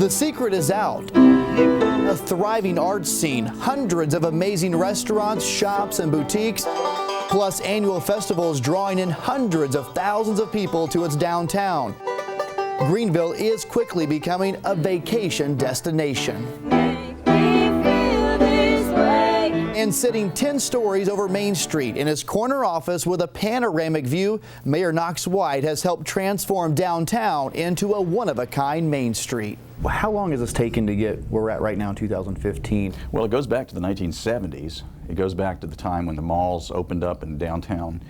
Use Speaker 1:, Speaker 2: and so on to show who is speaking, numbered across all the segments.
Speaker 1: The secret is out. A thriving arts scene, hundreds of amazing restaurants, shops, and boutiques, plus annual festivals drawing in hundreds of thousands of people to its downtown. Greenville is quickly becoming a vacation destination. And sitting 10 stories over Main Street in his corner office with a panoramic view, Mayor Knox White has helped transform downtown into a one-of-a-kind Main Street. How long has this taken to get where we're at right now in 2015?
Speaker 2: Well, it goes back to the 1970s. It goes back to the time when the malls opened up and downtown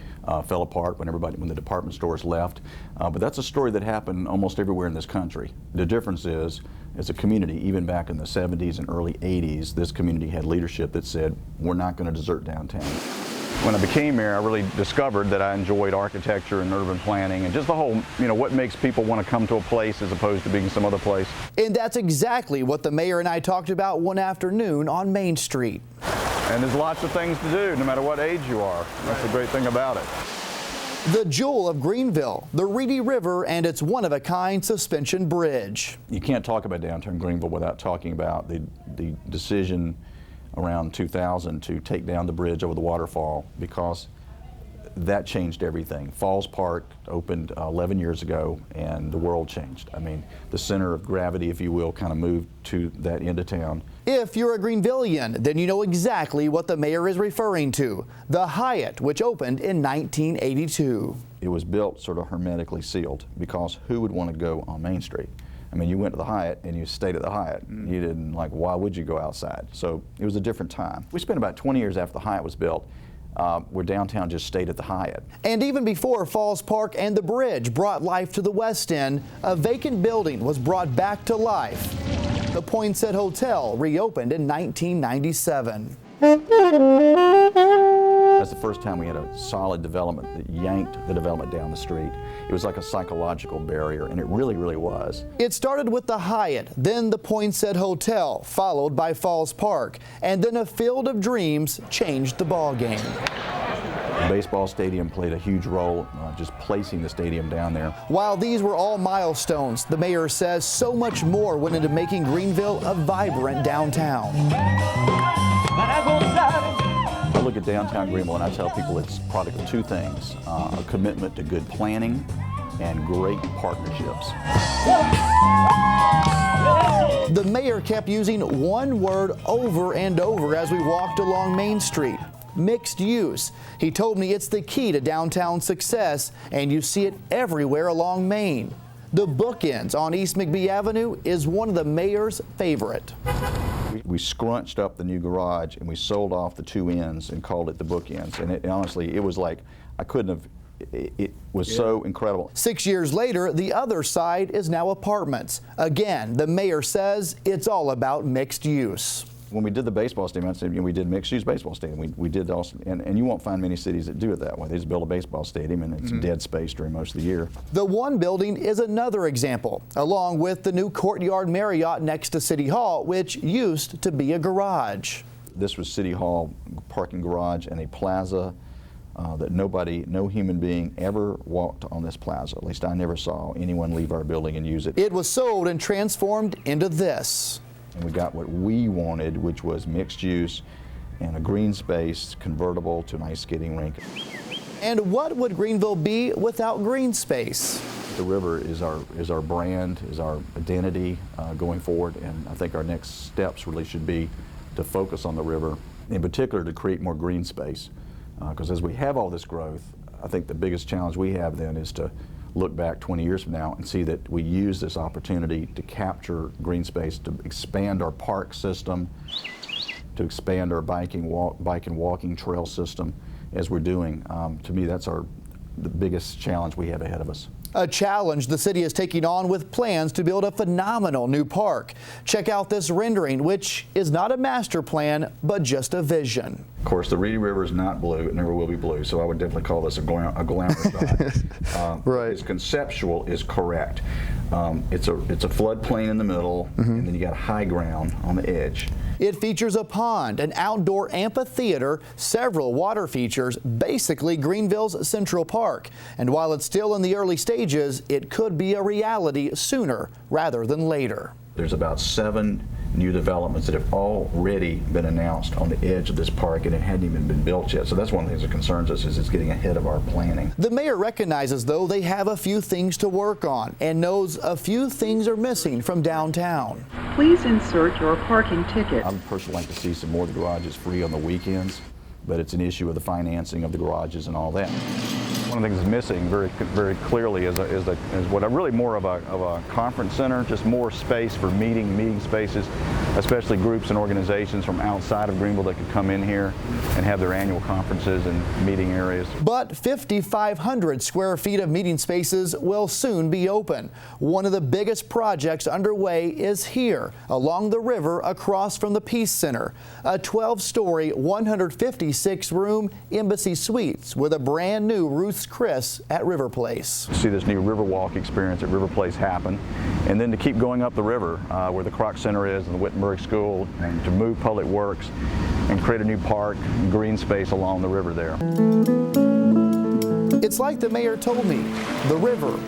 Speaker 2: fell apart when the department stores left. But that's a story that happened almost everywhere in this country. The difference is, as a community, even back in the 70s and early 80s, this community had leadership that said, we're not going to desert downtown. When I became mayor, I really discovered that I enjoyed architecture and urban planning and just the whole, what makes people want to come to a place as opposed to being some other place.
Speaker 1: And that's exactly what the mayor and I talked about one afternoon on Main Street.
Speaker 2: And there's lots of things to do, no matter what age you are. That's the great thing about it.
Speaker 1: The jewel of Greenville, the Reedy River and its one-of-a-kind suspension bridge.
Speaker 2: You can't talk about downtown Greenville without talking about the decision around 2000 to take down the bridge over the waterfall, because that changed everything. Falls Park opened 11 years ago and the world changed. I mean, the center of gravity, if you will, kind of moved to that end of town.
Speaker 1: If you're a Greenvillian, then you know exactly what the mayor is referring to. The Hyatt, which opened in 1982.
Speaker 2: It was built sort of hermetically sealed, because who would want to go on Main Street? I mean, you went to the Hyatt and you stayed at the Hyatt. You didn't, why would you go outside? So it was a different time. We spent about 20 years after the Hyatt was built where downtown just stayed at the Hyatt.
Speaker 1: And even before Falls Park and the bridge brought life to the West End, a vacant building was brought back to life. The Poinsett Hotel reopened in 1997.
Speaker 2: That's the first time we had a solid development that yanked the development down the street. It was like a psychological barrier, and it really, really was.
Speaker 1: It started with the Hyatt, then the Poinsett Hotel, followed by Falls Park, and then a Field of Dreams changed the ballgame.
Speaker 2: The baseball stadium played a huge role, just placing the stadium down there.
Speaker 1: While these were all milestones, the mayor says so much more went into making Greenville a vibrant downtown.
Speaker 2: I look at downtown Greenville and I tell people it's a product of two things, a commitment to good planning and great partnerships.
Speaker 1: The mayor kept using one word over and over as we walked along Main Street: mixed use. He told me it's the key to downtown success, and you see it everywhere along Main. The bookends on East McBee Avenue is one of the mayor's favorite.
Speaker 2: We scrunched up the new garage and we sold off the two ends and called it the bookends. And honestly, it was like, I couldn't have, it was so incredible.
Speaker 1: 6 years later, the other side is now apartments. Again, the mayor says it's all about mixed use.
Speaker 2: When we did the baseball stadium, I said, we did mixed-use baseball stadium. We did also, and you won't find many cities that do it that way. They just build a baseball stadium and it's dead space during most of the year.
Speaker 1: The One building is another example, along with the new Courtyard Marriott next to City Hall, which used to be a garage.
Speaker 2: This was City Hall parking garage and a plaza that no human being ever walked on this plaza. At least I never saw anyone leave our building and use it.
Speaker 1: It was sold and transformed into this.
Speaker 2: And we got what we wanted, which was mixed use and a green space convertible to an ice skating rink.
Speaker 1: And what would Greenville be without green space?
Speaker 2: The river is our brand, is our identity going forward, and I think our next steps really should be to focus on the river, in particular to create more green space. Because as we have all this growth, I think the biggest challenge we have then is to look back 20 years from now and see that we use this opportunity to capture green space, to expand our park system, to expand our bike and walking trail system as we're doing. To me, that's the biggest challenge we have ahead of us.
Speaker 1: A challenge the city is taking on with plans to build a phenomenal new park. Check out this rendering, which is not a master plan, but just a vision.
Speaker 2: Of course, the Reedy River is not blue. It never will be blue, so I would definitely call this a glamour shot.
Speaker 1: Right.
Speaker 2: Its conceptual is correct. It's a floodplain in the middle, and then you got high ground on the edge.
Speaker 1: It features a pond, an outdoor amphitheater, several water features, basically Greenville's Central Park. And while it's still in the early stages, it could be a reality sooner rather than later.
Speaker 2: There's about 7 new developments that have already been announced on the edge of this park, and it hadn't even been built yet. So that's one of the things that concerns us, is it's getting ahead of our planning.
Speaker 1: The mayor recognizes, though, they have a few things to work on and knows a few things are missing from downtown.
Speaker 3: Please insert your parking ticket.
Speaker 2: I'd personally like to see some more of the garages free on the weekends, but it's an issue of the financing of the garages and all that. One of the things that's missing very clearly is what really more of a conference center, just more space for meeting spaces, especially groups and organizations from outside of Greenville that could come in here and have their annual conferences and meeting areas.
Speaker 1: But 5,500 square feet of meeting spaces will soon be open. One of the biggest projects underway is here, along the river across from the Peace Center. A 12-story, 156-room Embassy Suites with a brand new Ruth's Chris at River Place.
Speaker 2: See this new Riverwalk experience at River Place happen, and then to keep going up the river where the Kroc Center is and the Wittenberg School, and to move Public Works and create a new park and green space along the river there.
Speaker 1: It's like the mayor told me, the river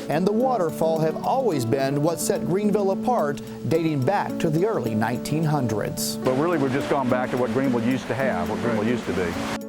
Speaker 1: and the waterfall have always been what set Greenville apart, dating back to the early 1900s.
Speaker 2: But really, we've just gone back to what Greenville used to have, what Greenville used to be.